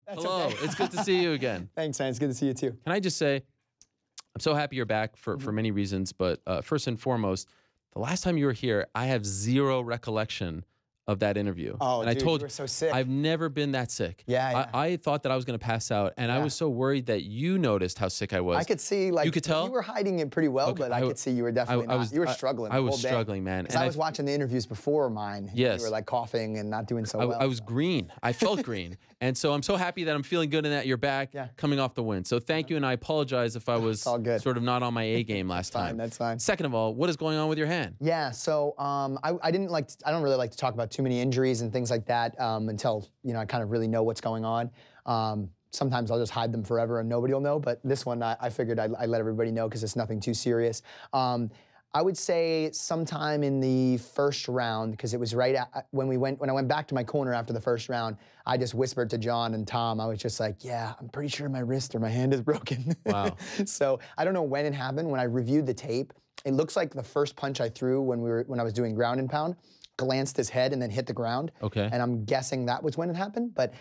Hello, okay. It's good to see you again. Thanks, man. It's good to see you too. Can I just say, I'm so happy you're back for many reasons, but first and foremost, the last time you were here, I have zero recollection of that interview. Oh, and dude, I told you were so sick. I've never been that sick. Yeah. I thought that I was going to pass out, and I was so worried that you noticed how sick I was. I could see, like, you could tell? You were hiding it pretty well, but I could see you were definitely not. You were struggling I the was whole day. struggling, man. Because I was watching the interviews before mine. Yes. You were like coughing and not doing so well. I was green. I felt green. And so I'm so happy that I'm feeling good and that you're back coming off the win. So thank you, and I apologize if I was sort of not on my A game last time. That's fine. Second of all, what is going on with your hand? Yeah, so I don't really like to talk about too many injuries and things like that until, you know, I kind of really know what's going on. Sometimes I'll just hide them forever and nobody will know, but this one I figured I'd let everybody know because it's nothing too serious. I would say sometime in the first round, because it was right when I went back to my corner after the first round, I just whispered to John and Tom, I was just like, yeah, I'm pretty sure my wrist or my hand is broken. Wow. So I don't know when it happened. When I reviewed the tape, it looks like the first punch I threw when I was doing ground and pound glanced his head and then hit the ground. Okay. And I'm guessing that was when it happened. But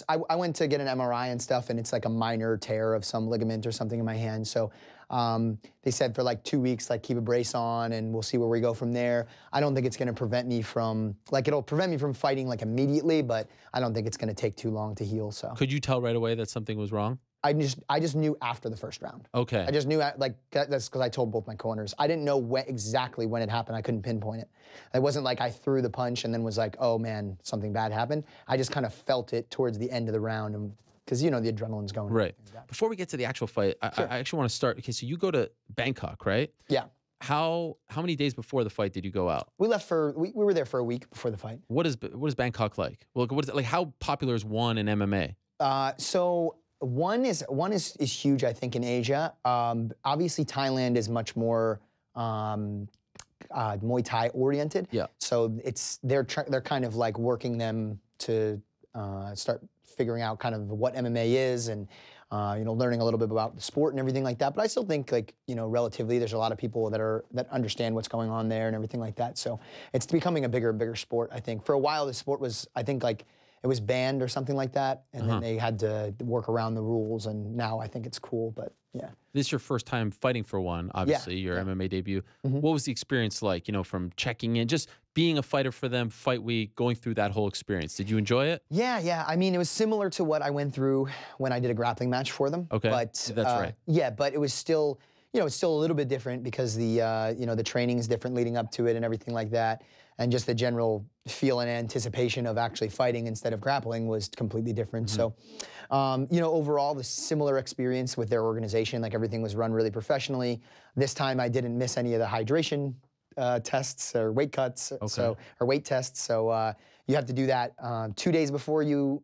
I went to get an MRI and stuff, and it's like a minor tear of some ligament or something in my hand. So they said for like 2 weeks, like keep a brace on, and we'll see where we go from there. I don't think it's going to prevent me from, like, it'll prevent me from fighting like immediately, but I don't think it's going to take too long to heal. So could you tell right away that something was wrong? I just knew after the first round. Okay. I just knew, like, that's because I told both my corners. I didn't know exactly when it happened. I couldn't pinpoint it. It wasn't like I threw the punch and then was like, oh man, something bad happened. I just kind of felt it towards the end of the round, and because, you know, the adrenaline's going. Right. Before we get to the actual fight, I actually want to start. Okay, so you go to Bangkok, right? Yeah. How many days before the fight did you go out? We left we were there for a week before the fight. What is Bangkok like? Well, what is it like? How popular is one in MMA? So one is huge, I think, in Asia. Obviously, Thailand is much more Muay Thai oriented. Yeah. So they're kind of like working them to start figuring out kind of what MMA is, and you know, learning a little bit about the sport and everything like that. But I still think, like, you know, relatively, there's a lot of people that understand what's going on there and everything like that. So it's becoming a bigger and bigger sport, I think. For a while, the sport was, I think, like, it was banned or something like that, and then they had to work around the rules, and now I think it's cool, but yeah. This is your first time fighting for one, obviously, your MMA debut. What was the experience like, you know, from checking in, just being a fighter for them, fight week, going through that whole experience? Did you enjoy it? Yeah. I mean, it was similar to what I went through when I did a grappling match for them. Okay, but, that's right. Yeah, but it was still, you know, it's still a little bit different because the, you know, the training is different leading up to it and everything like that. And just the general feel and anticipation of actually fighting instead of grappling was completely different. So, you know, overall, the similar experience with their organization, like everything was run really professionally. This time I didn't miss any of the hydration tests or weight cuts, or weight tests. So you have to do that 2 days before the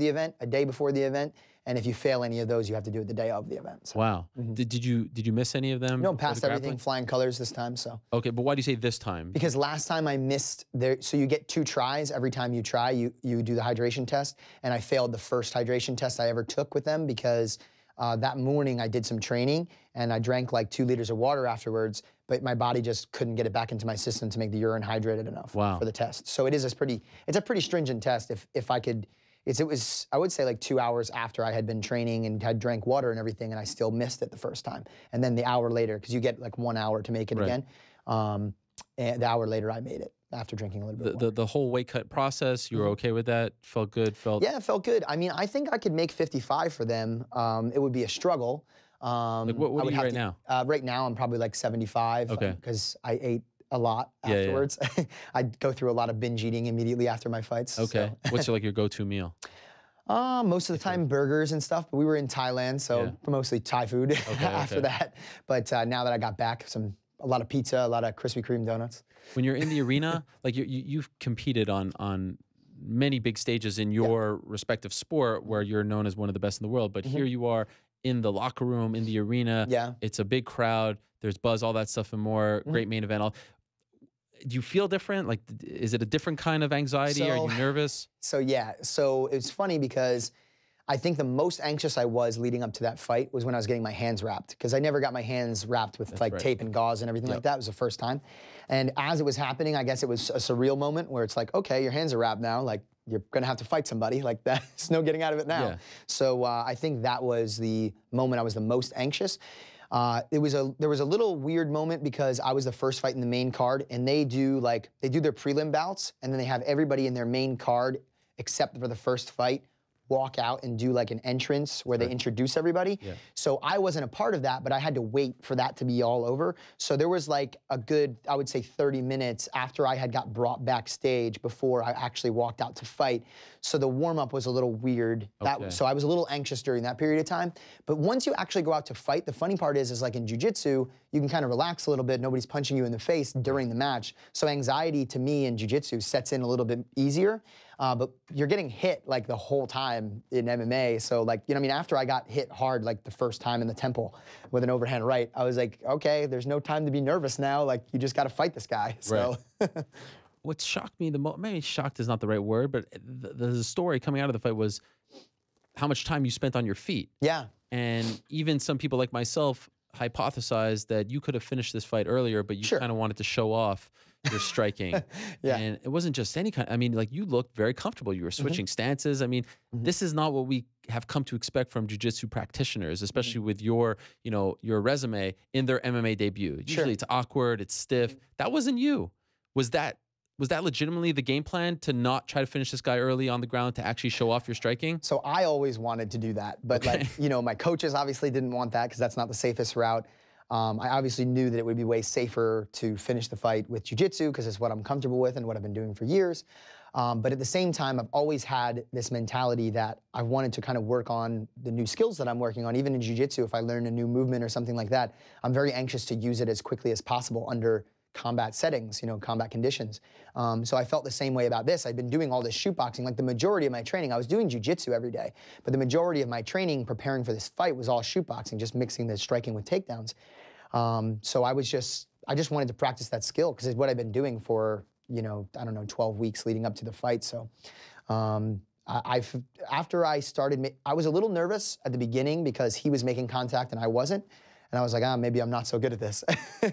event, a day before the event. And if you fail any of those, you have to do it the day of the event. So. Wow. Did you miss any of them? No, passed everything, flying colors this time. So. Okay, but why do you say this time? Because last time I missed so you get 2 tries. Every time you try, you do the hydration test. And I failed the first hydration test I ever took with them because that morning I did some training and I drank like 2 liters of water afterwards, but my body just couldn't get it back into my system to make the urine hydrated enough for the test. So it's a pretty stringent test. If I could. It was, I would say, like 2 hours after I had been training and had drank water and everything, and I still missed it the first time. And then the hour later, because you get like 1 hour to make it again, and the hour later I made it after drinking a little bit of water. The whole weight cut process, you were okay with that? Felt good? Yeah, it felt good. I mean, I think I could make 55 for them. It would be a struggle. Like what are you right now? Right now, I'm probably like 75 because I ate a lot afterwards. Yeah. I'd go through a lot of binge eating immediately after my fights. Okay. So. What's like your go-to meal? Most of the time burgers and stuff, but we were in Thailand, so mostly Thai food after that. But now that I got back, a lot of pizza, a lot of Krispy Kreme donuts. When you're in the arena, like you've competed on many big stages in your respective sport where you're known as one of the best in the world, but here you are in the locker room, in the arena. Yeah. It's a big crowd. There's buzz, all that stuff and more. Great main event. Do you feel different? Like, is it a different kind of anxiety? Are you nervous? So it's funny because I think the most anxious I was leading up to that fight was when I was getting my hands wrapped, because I never got my hands wrapped with tape and gauze and everything like that. It was the first time. And as it was happening, I guess it was a surreal moment where it's like, okay, your hands are wrapped now. Like, you're gonna have to fight somebody. Like there's no getting out of it now. Yeah. So I think that was the moment I was the most anxious. There was a little weird moment because I was the first fight in the main card, and they do their prelim bouts, and then they have everybody in their main card except for the first fight walk out and do like an entrance where they introduce everybody. Yeah. So I wasn't a part of that, but I had to wait for that to be all over. So there was like a good, I would say 30 minutes after I had got brought backstage before I actually walked out to fight. So the warm-up was a little weird. So I was a little anxious during that period of time. But once you actually go out to fight, the funny part is like in jiu-jitsu, you can kind of relax a little bit. Nobody's punching you in the face during the match. So anxiety to me in jiu-jitsu sets in a little bit easier. But you're getting hit like the whole time in MMA. So like, you know what I mean? After I got hit hard like the first time in the temple with an overhand right, I was like, okay, there's no time to be nervous now. Like you just got to fight this guy. So. Right. What shocked me the most, maybe shocked is not the right word, but the story coming out of the fight was how much time you spent on your feet. Yeah. And even some people like myself hypothesized that you could have finished this fight earlier, but you kind of wanted to show off your striking. Yeah. And it wasn't just any kind, I mean, like you looked very comfortable. You were switching stances. I mean, this is not what we have come to expect from jiu-jitsu practitioners, especially with your, you know, your resume in their MMA debut. Usually it's awkward, it's stiff. That wasn't you. Was that legitimately the game plan to not try to finish this guy early on the ground to actually show off your striking? So I always wanted to do that, but like, you know, my coaches obviously didn't want that because that's not the safest route. I obviously knew that it would be way safer to finish the fight with jiu-jitsu because it's what I'm comfortable with and what I've been doing for years. But at the same time, I've always had this mentality that I wanted to kind of work on the new skills that I'm working on. Even in jiu-jitsu, if I learn a new movement or something like that, I'm very anxious to use it as quickly as possible under combat settings, you know, combat conditions. So I felt the same way about this. I'd been doing all this shoot boxing. Like the majority of my training, I was doing jiu-jitsu every day, but the majority of my training preparing for this fight was all shoot boxing, just mixing the striking with takedowns. So I just wanted to practice that skill because it's what I've been doing for, you know, I don't know, 12 weeks leading up to the fight. So after I started, I was a little nervous at the beginning because he was making contact and I wasn't. And I was like, maybe I'm not so good at this.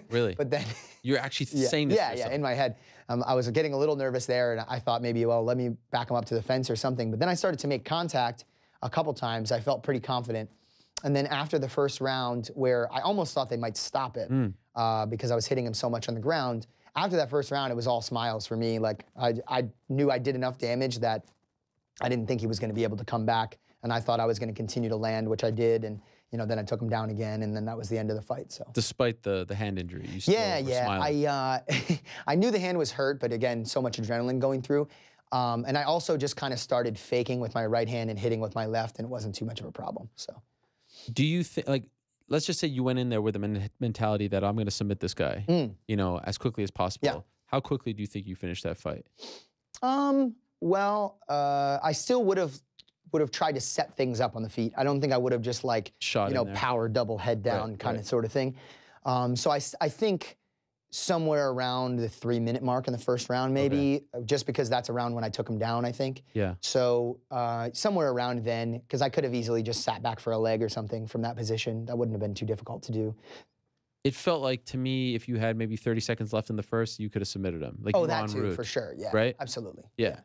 Really? But then you're actually saying this. Yeah, in my head. I was getting a little nervous there, and I thought maybe, well, let me back him up to the fence or something. But then I started to make contact a couple times. I felt pretty confident. And then after the first round, where I almost thought they might stop it because I was hitting him so much on the ground, after that first round, it was all smiles for me. Like, I knew I did enough damage that I didn't think he was going to be able to come back. And I thought I was going to continue to land, which I did. And you know, then I took him down again, and then that was the end of the fight. So, despite the hand injury, you still were smiling. I knew the hand was hurt, but again, so much adrenaline going through, and I also just kind of started faking with my right hand and hitting with my left, and it wasn't too much of a problem. So, do you think, like, let's just say you went in there with a mentality that I'm going to submit this guy, you know, as quickly as possible. Yeah. How quickly do you think you finished that fight? Well, I still would have tried to set things up on the feet. I don't think I would have just like, shot, you know, power double head down kind of sort of thing. So I think somewhere around the 3-minute mark in the first round, maybe, just because that's around when I took him down, I think. Yeah. So somewhere around then, because I could have easily just sat back for a leg or something from that position. That wouldn't have been too difficult to do. It felt like to me, if you had maybe 30 seconds left in the first, you could have submitted him. Like, that too, for sure. Yeah. Right? Absolutely. Yeah.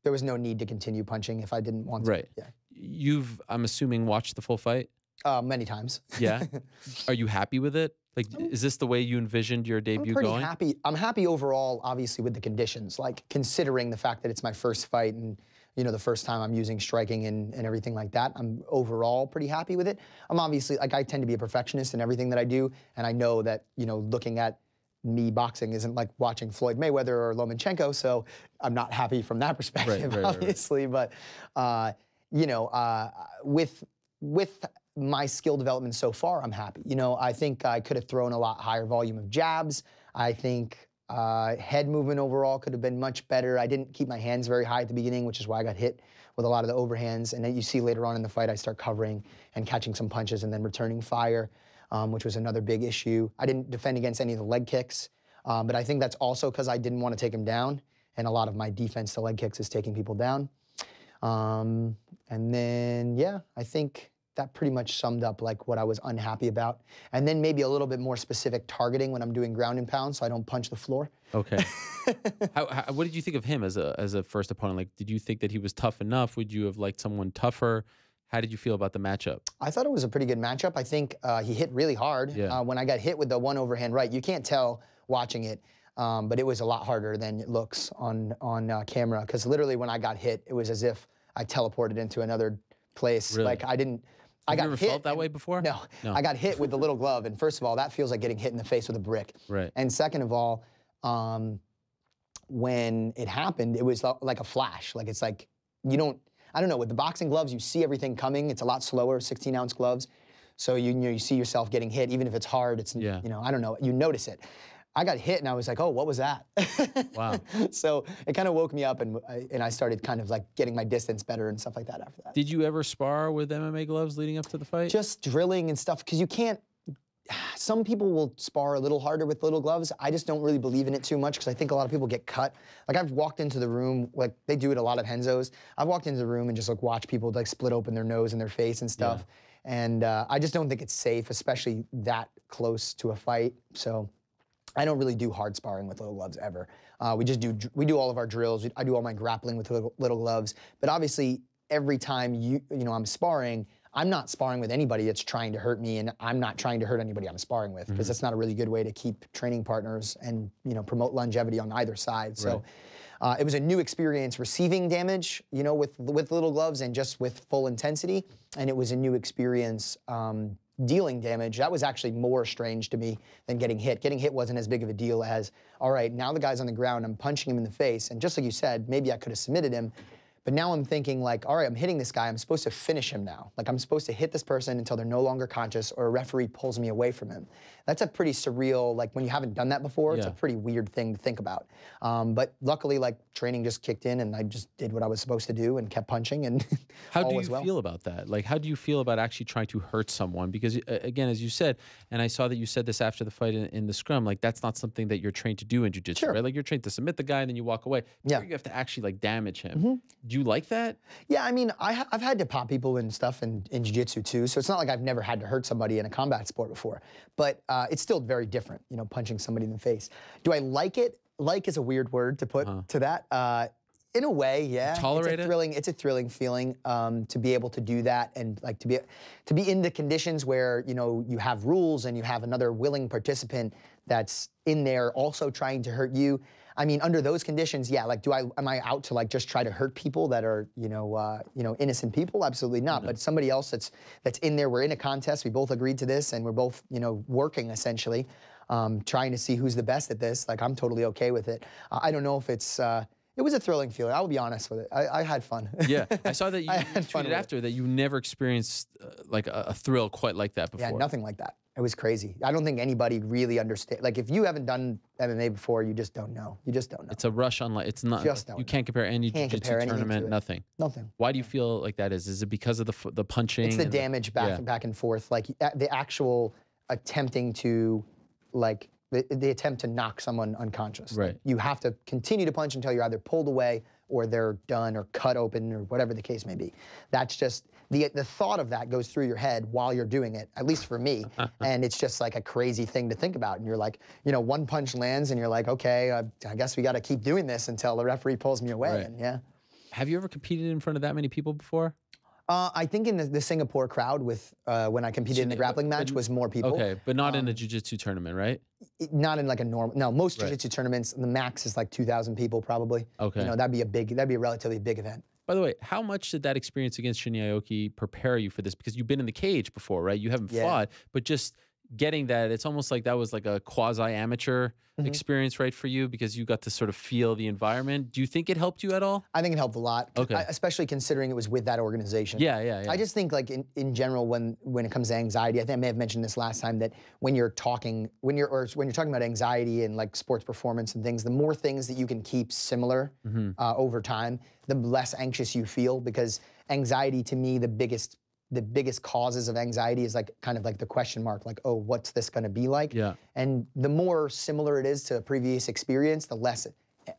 There was no need to continue punching if I didn't want to. Right. Yeah. You've, I'm assuming, watched the full fight? Many times. Yeah. Are you happy with it? Like, is this the way you envisioned your debut going? I'm pretty happy. I'm happy overall, obviously, with the conditions. Like, considering the fact that it's my first fight and, you know, the first time I'm using striking and everything like that, I'm overall pretty happy with it. I'm obviously, like, I tend to be a perfectionist in everything that I do, and I know that, you know, looking at me boxing isn't like watching Floyd Mayweather or Lomachenko, so I'm not happy from that perspective, obviously. But you know, with my skill development so far, I'm happy. You know, I think I could have thrown a lot higher volume of jabs. I think head movement overall could have been much better. I didn't keep my hands very high at the beginning, which is why I got hit with a lot of the overhands. And then you see later on in the fight, I start covering and catching some punches and then returning fire. Which was another big issue. I didn't defend against any of the leg kicks, but I think that's also because I didn't want to take him down, and a lot of my defense to leg kicks is taking people down. And then, yeah, I think that pretty much summed up like what I was unhappy about. And then maybe a little bit more specific targeting when I'm doing ground and pound so I don't punch the floor. Okay. What did you think of him as a first opponent? Like, did you think that he was tough enough? Would you have liked someone tougher? How did you feel about the matchup? I thought it was a pretty good matchup. I think he hit really hard. Yeah. When I got hit with the one overhand right, you can't tell watching it, but it was a lot harder than it looks on camera. Because literally when I got hit, it was as if I teleported into another place. Really? Like I didn't. Have I you got ever hit felt that way before? No, I got hit with the little glove, and first of all, that feels like getting hit in the face with a brick. Right. And second of all, when it happened, it was like a flash. Like it's like you don't. I don't know, with the boxing gloves, you see everything coming. It's a lot slower, 16-ounce gloves. So you see yourself getting hit, even if it's hard, it's, yeah. I don't know, you notice it. I got hit and I was like, oh, what was that? Wow. So it kind of woke me up and I started kind of like getting my distance better and stuff like that after that. Did you ever spar with MMA gloves leading up to the fight? Just drilling and stuff, because you can't, some people will spar a little harder with little gloves. I just don't really believe in it too much because I think a lot of people get cut. Like I've walked into the room, like they do it a lot at Henzos. I've walked into the room and just like watch people like split open their nose and their face and stuff. Yeah. And I just don't think it's safe, especially that close to a fight. So I don't really do hard sparring with little gloves ever. We do all of our drills. I do all my grappling with little gloves. But obviously every time I'm sparring, I'm not sparring with anybody that's trying to hurt me, and I'm not trying to hurt anybody I'm sparring with, because that's not a really good way to keep training partners and promote longevity on either side. So it was a new experience receiving damage, with little gloves and just with full intensity, and it was a new experience dealing damage. That was actually more strange to me than getting hit. Getting hit wasn't as big of a deal as, all right, now the guy's on the ground, I'm punching him in the face, and just like you said, maybe I could have submitted him. But now I'm thinking like, all right, I'm hitting this guy. I'm supposed to finish him now. Like I'm supposed to hit this person until they're no longer conscious or a referee pulls me away from him. That's a pretty surreal, like when you haven't done that before, it's a pretty weird thing to think about. But luckily, like training just kicked in and I just did what I was supposed to do and kept punching and How do you feel about that? Like, how do you feel about actually trying to hurt someone? Because again, as you said, and I saw that you said this after the fight in the scrum, like that's not something that you're trained to do in jiu-jitsu, right? Like you're trained to submit the guy and then you walk away. Here you have to actually like damage him. Do you like that? Yeah, I mean, I've had to pop people and stuff in jiu-jitsu too, so it's not like I've never had to hurt somebody in a combat sport before. But it's still very different, punching somebody in the face. Do I like it? Like is a weird word to put to that. In a way, yeah. Tolerate it? It's a thrilling feeling to be able to do that and like to be in the conditions where you have rules and you have another willing participant that's in there also trying to hurt you. I mean, under those conditions, yeah. Like, am I out to like just try to hurt people that are innocent people? Absolutely not. But somebody else that's in there. We're in a contest. We both agreed to this, and we're both working essentially, trying to see who's the best at this. Like, I'm totally okay with it. I don't know if it's. It was a thrilling feeling. I will be honest with it. I had fun. Yeah, I saw that you tweeted after that you never experienced like a thrill quite like that before. Yeah, nothing like that. It was crazy. I don't think anybody really understands. Like, if you haven't done MMA before, you just don't know. You just don't know. It's a rush on, like, it's not. You can't compare any jiu-jitsu tournament. Nothing. Nothing. Why do you feel like that is? Is it because of the punching? It's the damage back and forth. Like the actual attempting to, like the attempt to knock someone unconscious. Right. Like, you have to continue to punch until you're either pulled away or they're done or cut open or whatever the case may be. That's just. The thought of that goes through your head while you're doing it, at least for me, and it's just like a crazy thing to think about. And you're like, one punch lands, and you're like, okay, I guess we got to keep doing this until the referee pulls me away. Right. And Have you ever competed in front of that many people before? I think in the Singapore crowd with when I competed in the grappling match was more people. Okay, but not in a jiu-jitsu tournament, right? Not in like a normal. No, most jiu-jitsu tournaments, the max is like 2,000 people probably. Okay. That'd be a relatively big event. By the way, how much did that experience against Shinya Aoki prepare you for this? Because you've been in the cage before, right? You haven't fought, but just getting that, it's almost like that was like a quasi-amateur experience, right, for you, because you got to sort of feel the environment. Do you think it helped you at all? I think it helped a lot, especially considering it was with that organization. Yeah. I just think, like, in general, when it comes to anxiety, I think I may have mentioned this last time, that when you're talking about anxiety and like sports performance and things, the more things that you can keep similar over time, the less anxious you feel, because anxiety, to me, the biggest causes of anxiety is like kind of like the question mark, like, oh, what's this going to be like? Yeah. And the more similar it is to a previous experience, the less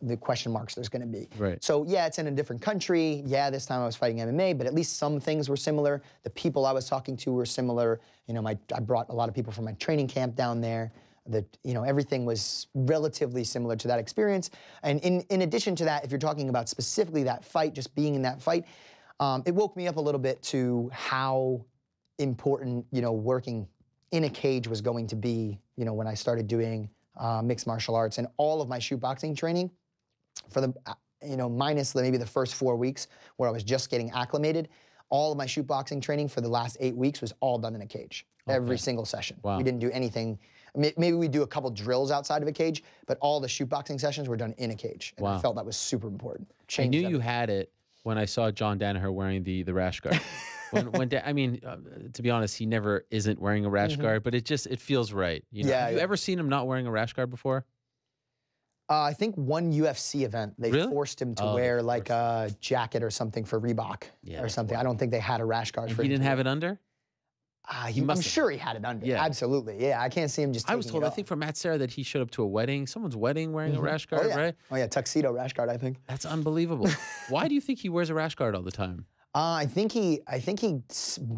the question marks there's going to be. Right. So yeah, it's in a different country. Yeah, this time I was fighting MMA, but at least some things were similar. The people I was talking to were similar. You know, I brought a lot of people from my training camp down there. You know, everything was relatively similar to that experience. And in addition to that, if you're talking about specifically that fight, just being in that fight, it woke me up a little bit to how important, you know, working in a cage was going to be, you know, when I started doing mixed martial arts, and all of my shoot boxing training for the, you know, minus maybe the first 4 weeks where I was just getting acclimated, all of my shoot boxing training for the last 8 weeks was all done in a cage. Okay. Every single session. Wow. We didn't do anything. Maybe we do a couple drills outside of a cage, but all the shoot boxing sessions were done in a cage. And I felt that was super important. I knew you had it when I saw John Danaher wearing the rash guard. I mean, to be honest, he never isn't wearing a rash guard, but it feels right. You know? Yeah, have you ever seen him not wearing a rash guard before? I think one UFC event, they forced him to wear like a jacket or something for Reebok or something. I don't think they had a rash guard for him. He didn't have it under? I'm sure he had it under. Yeah. Absolutely. Yeah, I can't see him just taking I was told, it I off. think from Matt Serra, that he showed up to a wedding, someone's wedding, wearing a rash guard, right? Oh yeah, tuxedo rash guard, I think. That's unbelievable. Why do you think he wears a rash guard all the time? I think he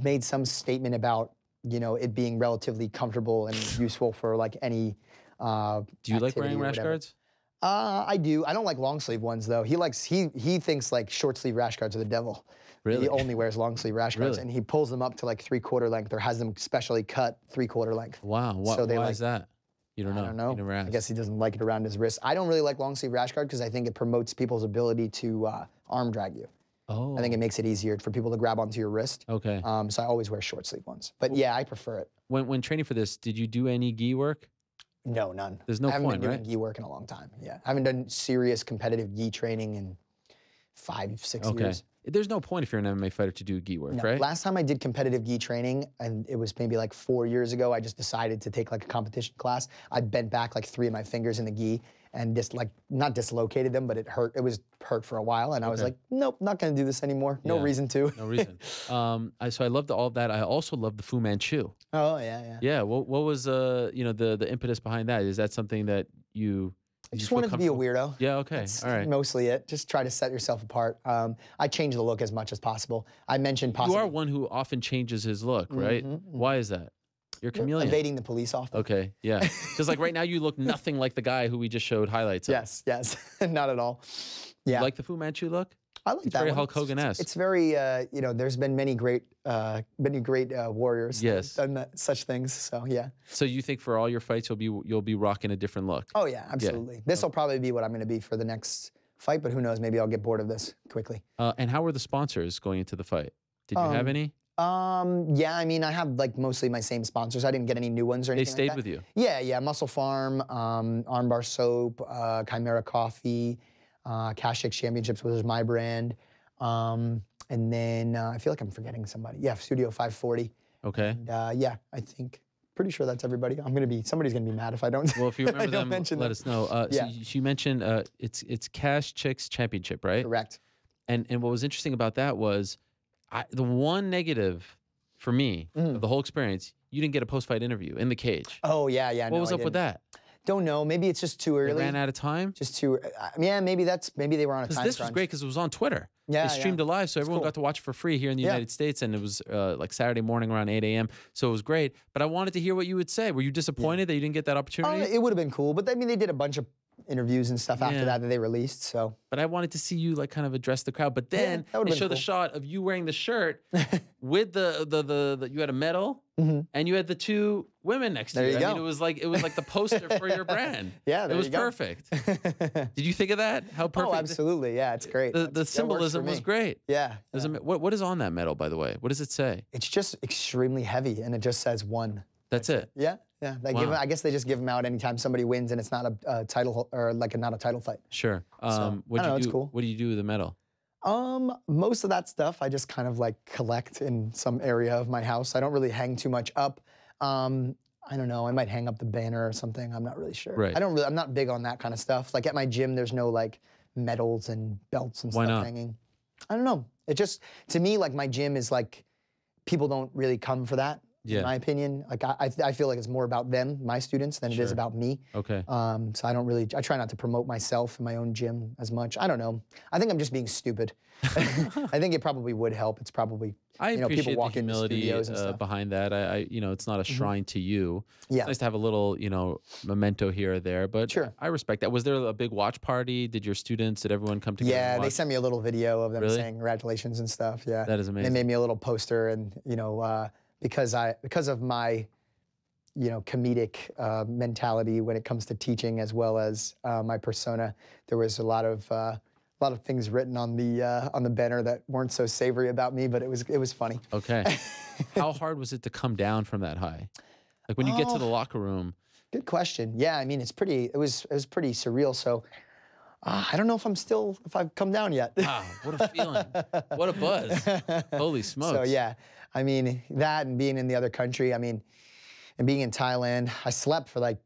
made some statement about, you know, it being relatively comfortable and useful for like any Do you like wearing rash guards? I do. I don't like long sleeve ones though. He thinks like short sleeve rash guards are the devil. Really? He only wears long sleeve rash guards, and he pulls them up to like 3/4 length or has them specially cut 3/4 length. Wow. Why is that? You don't know? I don't know. You never asked. I guess he doesn't like it around his wrist. I don't really like long sleeve rash guard because I think it promotes people's ability to arm drag you. Oh. I think it makes it easier for people to grab onto your wrist. Okay. So I always wear short sleeve ones. But yeah, I prefer it. When training for this, did you do any gi work? No, none. There's no point, right? I haven't been doing gi work in a long time. Yeah, I haven't done serious competitive gi training in 5-6 years. There's no point if you're an MMA fighter to do gi work, right? Last time I did competitive gi training, and it was maybe like 4 years ago, I just decided to take like a competition class. I bent back like 3 of my fingers in the gi and just like, not dislocated them, but it hurt. It was hurt for a while, and I was like, nope, not gonna do this anymore. No reason to. No reason. So I loved all of that. I also loved the Fu Manchu. Oh, yeah. Yeah, what was you know, the impetus behind that? Is that something that I just wanted to be a weirdo. Yeah, okay, That's all right. mostly it. Just try to set yourself apart. I change the look as much as possible. I mentioned possibly. You are one who often changes his look, right? Why is that? You're a chameleon. Evading the police often. Okay, yeah. Because like right now you look nothing like the guy who we just showed highlights of. Yes, not at all. Yeah. You like the Fu Manchu look? I like it's that very one. Hulk Hogan-esque. It's very, you know, there's been many great warriors that have done such things. So yeah. So you think for all your fights you'll be rocking a different look? Oh yeah, absolutely. Yeah. This will probably be what I'm going to be for the next fight, but who knows? Maybe I'll get bored of this quickly. And how were the sponsors going into the fight? Did you have any? Yeah, I mean, I have like mostly my same sponsors. I didn't get any new ones or anything. They stayed like that. with you? Yeah. Muscle Farm, Armbar Soap, Chimera Coffee, Cash Chicks Championships, which is my brand. And then I feel like I'm forgetting somebody. Yeah, Studio 540. Okay. And, yeah, I think, pretty sure that's everybody. Somebody's gonna be mad if I don't. Well, if you remember them, let us know. Yeah. So you mentioned it's Cash Chicks Championship, right? Correct. And what was interesting about that was, the one negative for me of the whole experience, you didn't get a post-fight interview in the cage. Oh yeah. What was up with that? Don't know. Maybe it's just too early. They ran out of time? Just too. Yeah, maybe they were on a time crunch. This was great because it was on Twitter. Yeah, they streamed it live, so everyone got to watch it for free here in the United States, and it was like Saturday morning around 8 a.m. So it was great. But I wanted to hear what you would say. Were you disappointed that you didn't get that opportunity? It would have been cool, but I mean, they did a bunch of interviews and stuff after that they released. So. But I wanted to see you like kind of address the crowd. But then they showed the shot of you wearing the shirt with the you had a medal and you had the 2 women next to you. I mean, it was like the poster for your brand. Yeah, it was perfect. Did you think of that? How perfect? Oh, absolutely. Yeah, it's great. The symbolism was great. Yeah. What is on that medal, by the way? What does it say? It's just extremely heavy, and it just says 1. That's it. Yeah. I guess they just give them out anytime somebody wins, and it's not a title or like not a title fight. Sure. It's cool. What do you do with the medal? Most of that stuff I just kind of like collect in some area of my house. I don't really hang too much up. I don't know. I might hang up the banner or something. I'm not really sure. Right. I'm not big on that kind of stuff. Like at my gym, there's no like medals and belts and stuff hanging. I don't know. It just, to me, like my gym is like, people don't really come for that. in my opinion. Like I feel like it's more about them, my students, than it is about me. Okay. So I try not to promote myself in my own gym as much. I don't know. I think I'm just being stupid. I think it probably would help. It's probably, I appreciate people walk the humility into studios and stuff. behind that. It's not a shrine to you. Yeah. It's nice to have a little, memento here or there, but Sure. I respect that. Was there a big watch party? Did everyone come together? Yeah, and watch? They sent me a little video of them Really? saying congratulations and stuff. Yeah. That is amazing. They made me a little poster, and because of my comedic mentality when it comes to teaching, as well as my persona, there was a lot of things written on the banner that weren't so savory about me, but it was funny. Okay. How hard was it to come down from that high? Like when you get to the locker room. Good question. Yeah, I mean, it was pretty surreal. So I don't know if I've come down yet. Wow, what a feeling. What a buzz. Holy smokes. So yeah, I mean, that and being in the other country, and being in Thailand, I slept for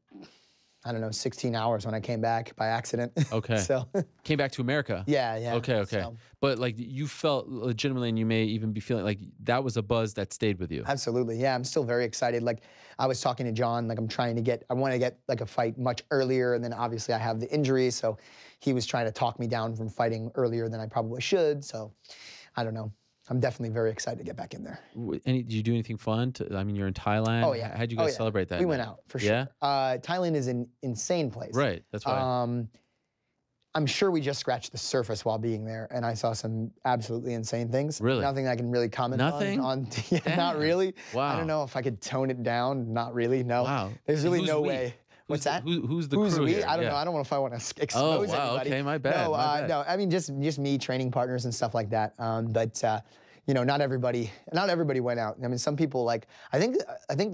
16 hours when I came back by accident. Okay. So came back to America. Yeah. Okay. So, but you felt legitimately, and you may even be feeling like that was a buzz that stayed with you. Absolutely. Yeah, I'm still very excited. Like I was talking to John, like I want to get like a fight much earlier, and then obviously I have the injury, so he was trying to talk me down from fighting earlier than I probably should. So I don't know. I'm definitely very excited to get back in there. Did you do anything fun? You're in Thailand. Oh, yeah. How'd you guys celebrate that? We went out, for sure. Yeah? Thailand is an insane place. Right, that's why. I'm sure we just scratched the surface while being there, and I saw some absolutely insane things. Really? Nothing I can really comment Nothing? on. Yeah, not really. Wow. I don't know if I could tone it down. Not really, no. Wow. There's really Who's no we? way. What's that? Who's the Who's crew we? here? I don't know. I don't know if I want to expose anybody. Okay, my bad. No, my bad. no. I mean, just me, training partners and stuff like that. But not everybody went out. I mean, some people I think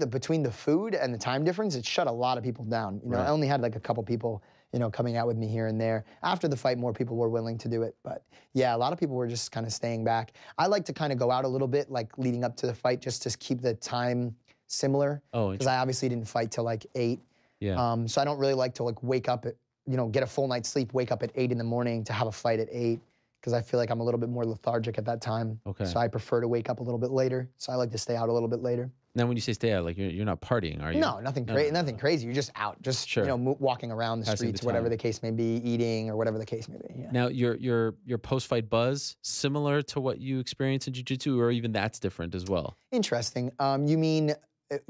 that between the food and the time difference, it shut a lot of people down. Right. I only had a couple people, coming out with me here and there. After the fight, more people were willing to do it. But yeah, a lot of people were just kind of staying back. I like to kind of go out a little bit, leading up to the fight, just to keep the time similar. Oh, because I obviously didn't fight till 8. Yeah. So I don't really like to wake up at, get a full night's sleep, wake up at 8 in the morning to have a fight at 8. Because I feel like I'm a little bit more lethargic at that time. Okay. So I prefer to wake up a little bit later. So I like to stay out a little bit later. Now, when you say stay out, you're not partying, are you? No, nothing crazy. Nothing crazy. You're just out, just walking around the Passing streets, the whatever time. the case may be, eating or whatever the case may be. Yeah. Now, your post-fight buzz similar to what you experience in jiu-jitsu, or even that's different as well? Interesting. You mean?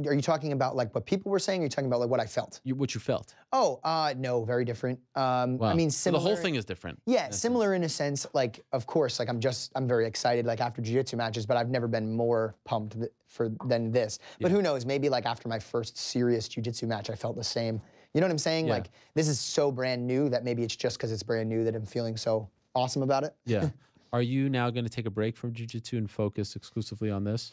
Are you talking about what people were saying? Or are you talking about what I felt? What you felt? Oh, no, very different. Wow. I mean, So similar. the whole thing is different. Yeah, similar in a sense. Of course, I'm very excited. After jiu-jitsu matches, but I've never been more pumped than this. But who knows? Maybe after my first serious jiu-jitsu match, I felt the same. You know what I'm saying? Yeah. This is so brand new that maybe it's just because it's brand new that I'm feeling so awesome about it. Yeah. Are you now going to take a break from jiu-jitsu and focus exclusively on this?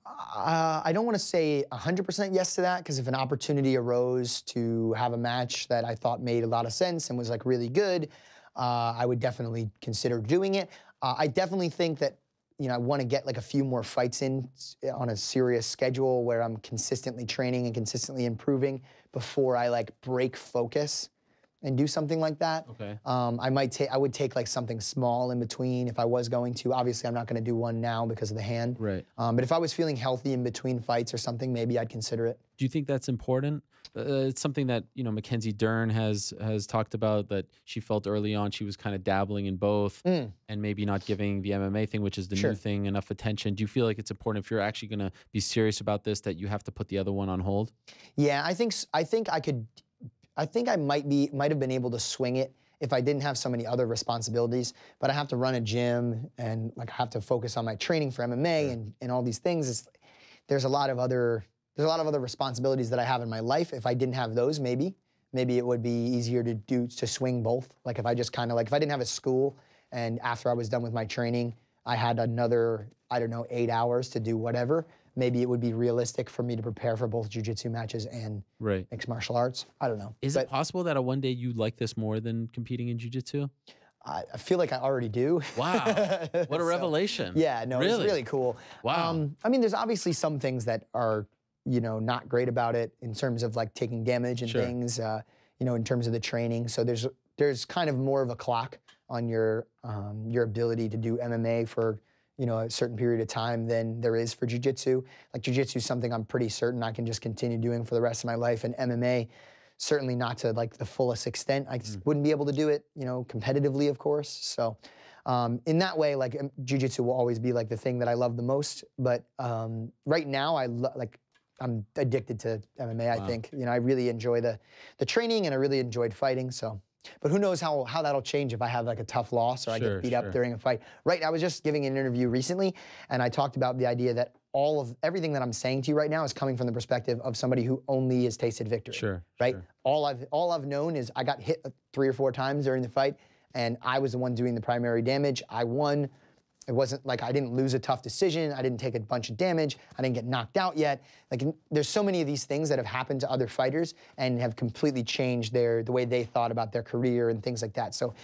I don't want to say 100% yes to that, because if an opportunity arose to have a match that I thought made a lot of sense and was really good, I would definitely consider doing it. I definitely think that I want to get a few more fights in on a serious schedule where I'm consistently training and consistently improving before I break focus and do something like that. Okay. I would take something small in between if I was going to. Obviously, I'm not going to do one now because of the hand. Right. But if I was feeling healthy in between fights or something, maybe I'd consider it. Do you think that's important? It's something that Mackenzie Dern has talked about, that she felt early on she was kind of dabbling in both and maybe not giving the MMA thing, which is the new thing, enough attention. Do you feel like it's important, if you're actually going to be serious about this, that you have to put the other one on hold? Yeah, I think I might have been able to swing it if I didn't have so many other responsibilities. But I have to run a gym and I have to focus on my training for MMA and all these things. There's a lot of other responsibilities that I have in my life. If I didn't have those, maybe it would be easier to swing both. If I just if I didn't have a school and after I was done with my training, I had another 8 hours to do whatever. Maybe it would be realistic for me to prepare for both jiu-jitsu matches and mixed martial arts. I don't know. Is it possible that one day you like this more than competing in jiu-jitsu? I feel like I already do. Wow. What a revelation. Yeah, no, really? It's really cool. Wow. I mean, there's obviously some things that are, not great about it in terms of taking damage and things, in terms of the training. So there's kind of more of a clock on your ability to do MMA for a certain period of time than there is for jiu-jitsu. Like jiu-jitsu is something I'm pretty certain I can just continue doing for the rest of my life, and MMA, certainly not to like the fullest extent. I just wouldn't be able to do it, competitively, of course. So in that way, like jiu-jitsu will always be like the thing that I love the most. But right now, I'm addicted to MMA. I think, I really enjoy the training, and I really enjoyed fighting. So, but who knows how that'll change if I have like a tough loss or I get beat up during a fight. Right. I was just giving an interview recently, and I talked about the idea that everything that I'm saying to you right now is coming from the perspective of somebody who only has tasted victory. Right. All I've known is I got hit 3 or 4 times during the fight, and I was the one doing the primary damage. I won. It wasn't like I didn't lose a tough decision. I didn't take a bunch of damage. I didn't get knocked out yet. Like there's so many of these things that have happened to other fighters and have completely changed the way they thought about their career and things like that. So,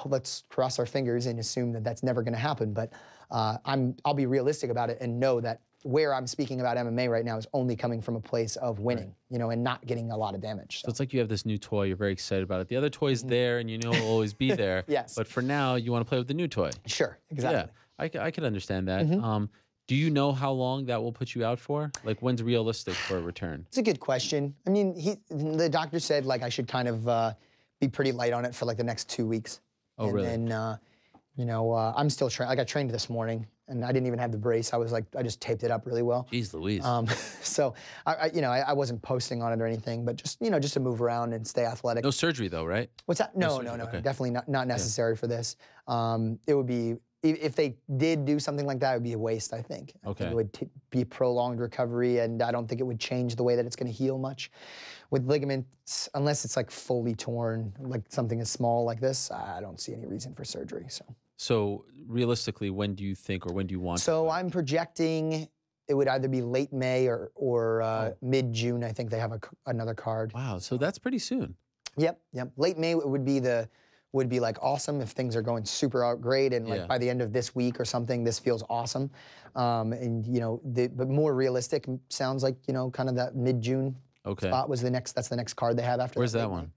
let's cross our fingers and assume that that's never going to happen. But I'll be realistic about it and know that where I'm speaking about MMA right now is only coming from a place of winning, and not getting a lot of damage. So it's like you have this new toy. You're very excited about it. The other toy's there, and it'll always be there. Yes. But for now, you want to play with the new toy. Sure. Exactly. Yeah, I can understand that. Do you know how long that will put you out for? Like, when's realistic for a return? It's a good question. I mean, the doctor said, like, I should kind of be pretty light on it for, like, the next 2 weeks. Oh, really? And then, I'm still training. Like, I trained this morning, and I didn't even have the brace. I just taped it up really well. Jeez Louise. So, I wasn't posting on it or anything, but just to move around and stay athletic. No surgery, though, right? What's that? No. Okay. Definitely not necessary for this. It would be, if they did do something like that, it would be a waste, I think. I think it would be prolonged recovery, and I don't think it would change the way that it's going to heal much. With ligaments, unless it's like fully torn, like something as small like this, I don't see any reason for surgery. So realistically, when do you think, or when do you want? So I'm projecting it would either be late May or mid-June. I think they have another card. Wow, so that's pretty soon. Yep. Late May would be like awesome if things are going super out great, and like by the end of this week or something, this feels awesome. But more realistic sounds like kind of that mid-June spot was that's the next card they have after. Where's that one?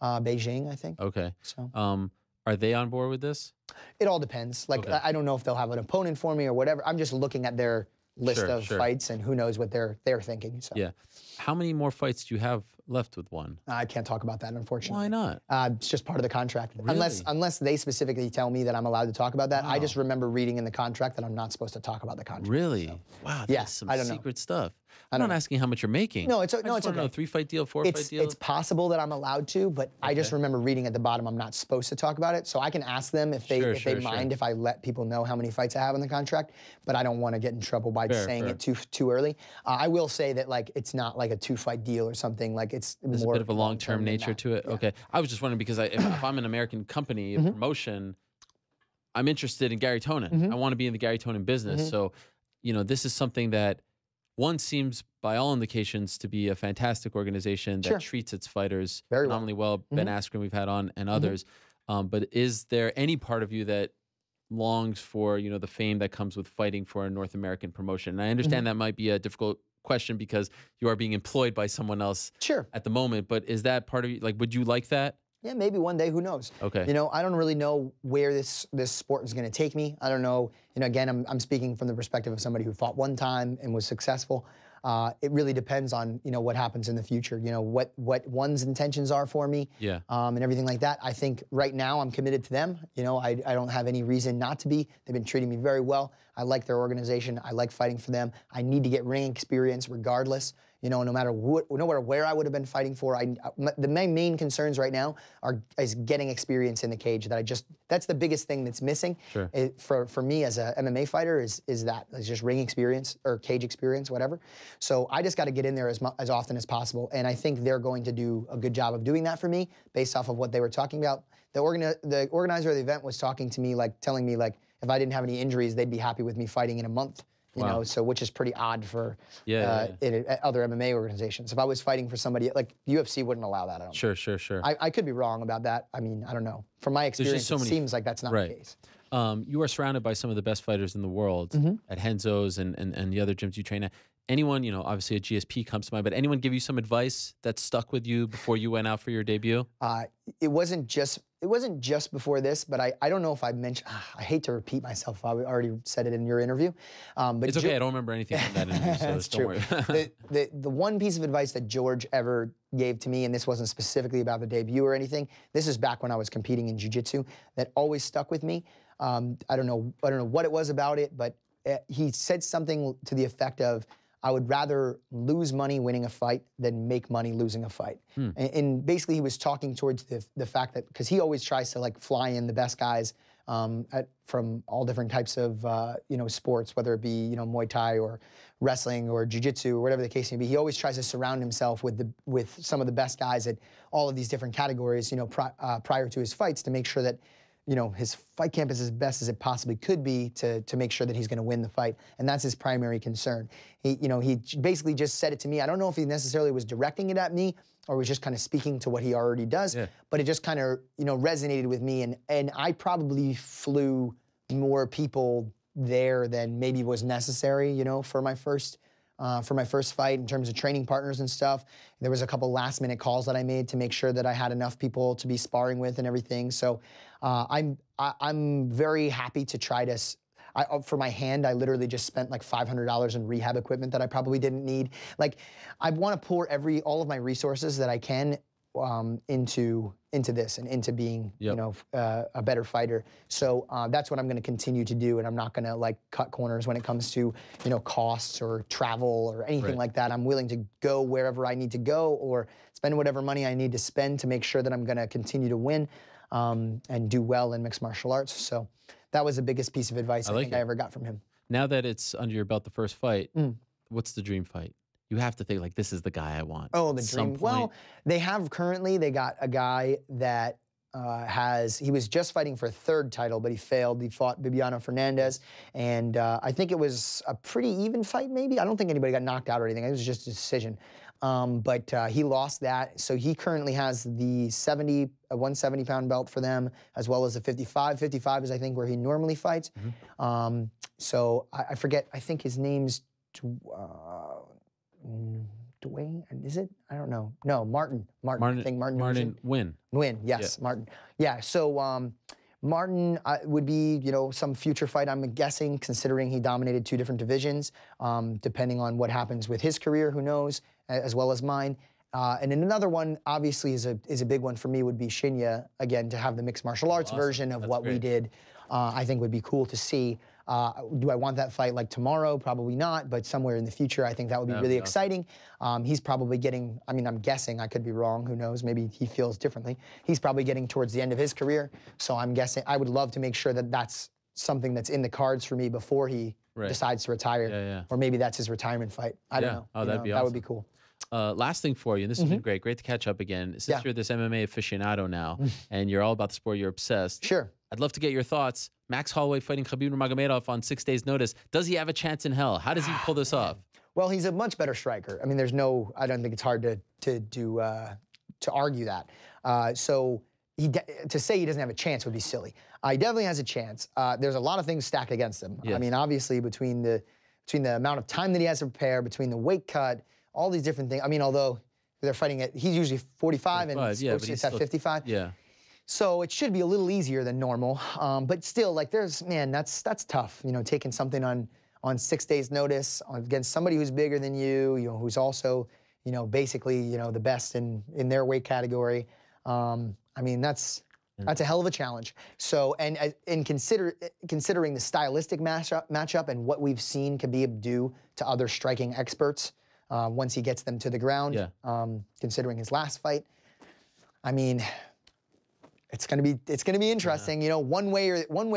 Beijing, I think. Okay. So. Are they on board with this? It all depends. Like I don't know if they'll have an opponent for me or whatever. I'm just looking at their list of fights, and who knows what they're thinking. So. Yeah. How many more fights do you have left with one? I can't talk about that, unfortunately. Why not? It's just part of the contract. Really? Unless they specifically tell me that I'm allowed to talk about that. Wow. I just remember reading in the contract that I'm not supposed to talk about the contract. Really? So. Wow, that's some secret stuff. I'm not asking how much you're making. No, it's okay. Know, 3-fight deal, 4-fight deal. It's possible that I'm allowed to, but I just remember reading at the bottom I'm not supposed to talk about it. So I can ask them if they mind if I let people know how many fights I have in the contract, but I don't want to get in trouble by saying it too early. I will say that like it's not like a 2-fight deal or something. Like there's more a bit of a long-term nature to it. Yeah. Okay, I was just wondering because if I'm an American company, a promotion, I'm interested in Garry Tonon. I want to be in the Garry Tonon business. So, this is something that one seems, by all indications, to be a fantastic organization that treats its fighters phenomenally well. Ben Askren we've had on, and others. But is there any part of you that longs for the fame that comes with fighting for a North American promotion? And I understand that might be a difficult question because you are being employed by someone else at the moment. But is that part of you? Like, would you like that? Yeah, maybe one day. Who knows? Okay. I don't really know where this sport is going to take me. I don't know. Again, I'm speaking from the perspective of somebody who fought one time and was successful. It really depends on what happens in the future. What one's intentions are for me. Yeah. And everything like that. I think right now I'm committed to them. I don't have any reason not to be. They've been treating me very well. I like their organization. I like fighting for them. I need to get ring experience regardless. No matter where I would have been fighting for, my main concerns right now is getting experience in the cage. That's the biggest thing that's missing. Sure. For me as a MMA fighter is just ring experience or cage experience, whatever. So I just got to get in there as often as possible, and I think they're going to do a good job of doing that for me based off of what they were talking about. The organizer of the event was talking to me, telling me if I didn't have any injuries, they'd be happy with me fighting in a month. So which is pretty odd for other MMA organizations. If I was fighting for somebody, like UFC wouldn't allow that, I don't think. Sure. I could be wrong about that. I mean, I don't know. From my experience, it seems like that's not the case. You are surrounded by some of the best fighters in the world at Renzo's and the other gyms you train at. Anyone, obviously a GSP comes to mind, but anyone give you some advice that stuck with you before you went out for your debut? It wasn't just it wasn't just before this, but I don't know if I mentioned, I hate to repeat myself. I already said it in your interview. But it's okay. I don't remember anything from that interview, so that's don't worry. the one piece of advice that George ever gave to me, and this wasn't specifically about the debut or anything, this is back when I was competing in jiu-jitsu, that always stuck with me. I don't know what it was about it, but he said something to the effect of, I would rather lose money winning a fight than make money losing a fight. And basically he was talking towards the fact that, because he always tries to like fly in the best guys from all different types of sports, whether it be Muay Thai or wrestling or jiu-jitsu or whatever the case may be. He always tries to surround himself with some of the best guys at all of these different categories, prior to his fights, to make sure that his fight camp is as best as it possibly could be to make sure that he's going to win the fight. And that's his primary concern. He basically just said it to me. I don't know if he necessarily was directing it at me or was just kind of speaking to what he already does, but it just kind of, resonated with me. And I probably flew more people there than maybe was necessary, for my first fight in terms of training partners and stuff. There was a couple last minute calls that I made to make sure that I had enough people to be sparring with and everything. So I'm very happy to try to, for my hand, I literally just spent like $500 in rehab equipment that I probably didn't need. Like, I want to pour all of my resources that I can into this and into being a better fighter. So that's what I'm going to continue to do, and I'm not going to like cut corners when it comes to costs or travel or anything like that. I'm willing to go wherever I need to go or spend whatever money I need to spend to make sure that I'm going to continue to win and do well in mixed martial arts. So that was the biggest piece of advice I think I ever got from him. Now that it's under your belt, the first fight, what's the dream fight? You have to think like, this is the guy I want. Oh, the dream. Well, they got a guy that he was just fighting for a third title, but he failed. He fought Bibiano Fernandez, and I think it was a pretty even fight, maybe. I don't think anybody got knocked out or anything. It was just a decision. But he lost that, so he currently has the 170-pound belt for them, as well as the 55. 55 is, I think, where he normally fights. So I forget. I think his name's Dwayne, is it? I don't know. No, Martin. I think Martin Wynn. Wynn, yes, yeah. Martin. Yeah, so Martin would be, some future fight, I'm guessing, considering he dominated 2 different divisions, depending on what happens with his career, who knows, as well as mine. And then another one, obviously, is a big one for me, would be Shinya, again, to have the mixed martial arts version of what we did, I think would be cool to see. Do I want that fight like tomorrow? Probably not, but somewhere in the future, I think that would be really exciting. He's probably getting, I'm guessing, I could be wrong, who knows, maybe he feels differently. He's probably getting towards the end of his career, so I'm guessing, I would love to make sure that that's something that's in the cards for me before he decides to retire, or maybe that's his retirement fight. I don't know. Oh, that'd be awesome. That would be cool. Last thing for you, and this has been great to catch up again. Since you're this MMA aficionado now, and you're all about the sport, you're obsessed. Sure. I'd love to get your thoughts. Max Holloway fighting Khabib Nurmagomedov on 6 days' notice. Does he have a chance in hell? How does he pull this off? Well, he's a much better striker. I don't think it's hard to argue that. So to say he doesn't have a chance would be silly. He definitely has a chance. There's a lot of things stacked against him. Yes. Obviously between the amount of time that he has to prepare, between the weight cut, all these different things. Although they're fighting he's usually 45 and it's at 55. Yeah. So it should be a little easier than normal, but still, like, that's tough. Taking something on 6 days' notice against somebody who's bigger than you, who's also, basically, the best in their weight category. That's a hell of a challenge. So, and considering the stylistic matchup and what we've seen Khabib do to other striking experts once he gets them to the ground, considering his last fight, it's gonna be interesting, one way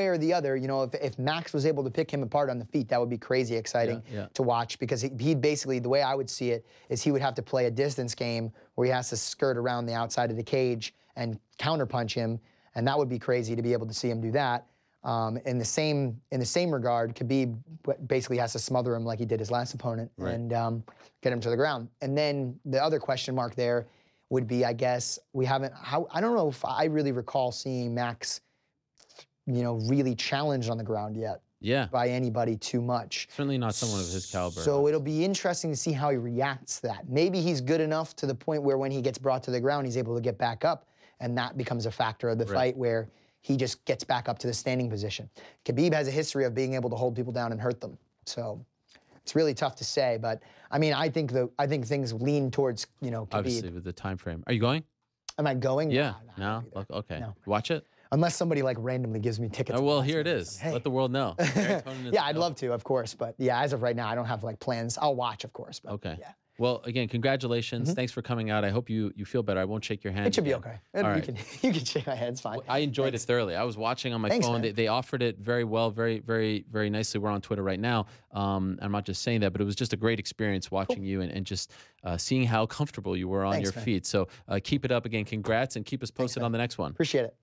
or the other. If Max was able to pick him apart on the feet, that would be crazy exciting to watch, because he'd basically, the way I would see it is he would have to play a distance game where he has to skirt around the outside of the cage and counterpunch him, and that would be crazy to be able to see him do that. In the same regard, Khabib basically has to smother him like he did his last opponent and get him to the ground. And then the other question mark there would be, I guess, I don't know if I really recall seeing Max, really challenged on the ground yet. Yeah. By anybody too much. Certainly not someone of his caliber. So it'll be interesting to see how he reacts to that. Maybe he's good enough to the point where when he gets brought to the ground, he's able to get back up and that becomes a factor of the fight where he just gets back up to the standing position. Khabib has a history of being able to hold people down and hurt them. So it's really tough to say, but I mean, I think things lean towards, you know, Khabib. Obviously with the time frame. Are you going? Am I going? Yeah. No? Okay. No. Watch it? Unless somebody like randomly gives me tickets. Oh, well, here it is. Hey. Let the world know. Yeah, I'd love to, of course, but yeah, as of right now, I don't have like plans. I'll watch, of course. But, okay. Yeah. Well, again, congratulations. Thanks for coming out. I hope you feel better. I won't shake your hand. It should be okay. All right. You can shake my hand. It's fine. I enjoyed it thoroughly. I was watching on my phone. They offered it very well, very, very, very nicely. We're on Twitter right now. I'm not just saying that, but it was just a great experience watching you and just seeing how comfortable you were on your feet. So keep it up again. Congrats, and keep us posted on the next one. Appreciate it.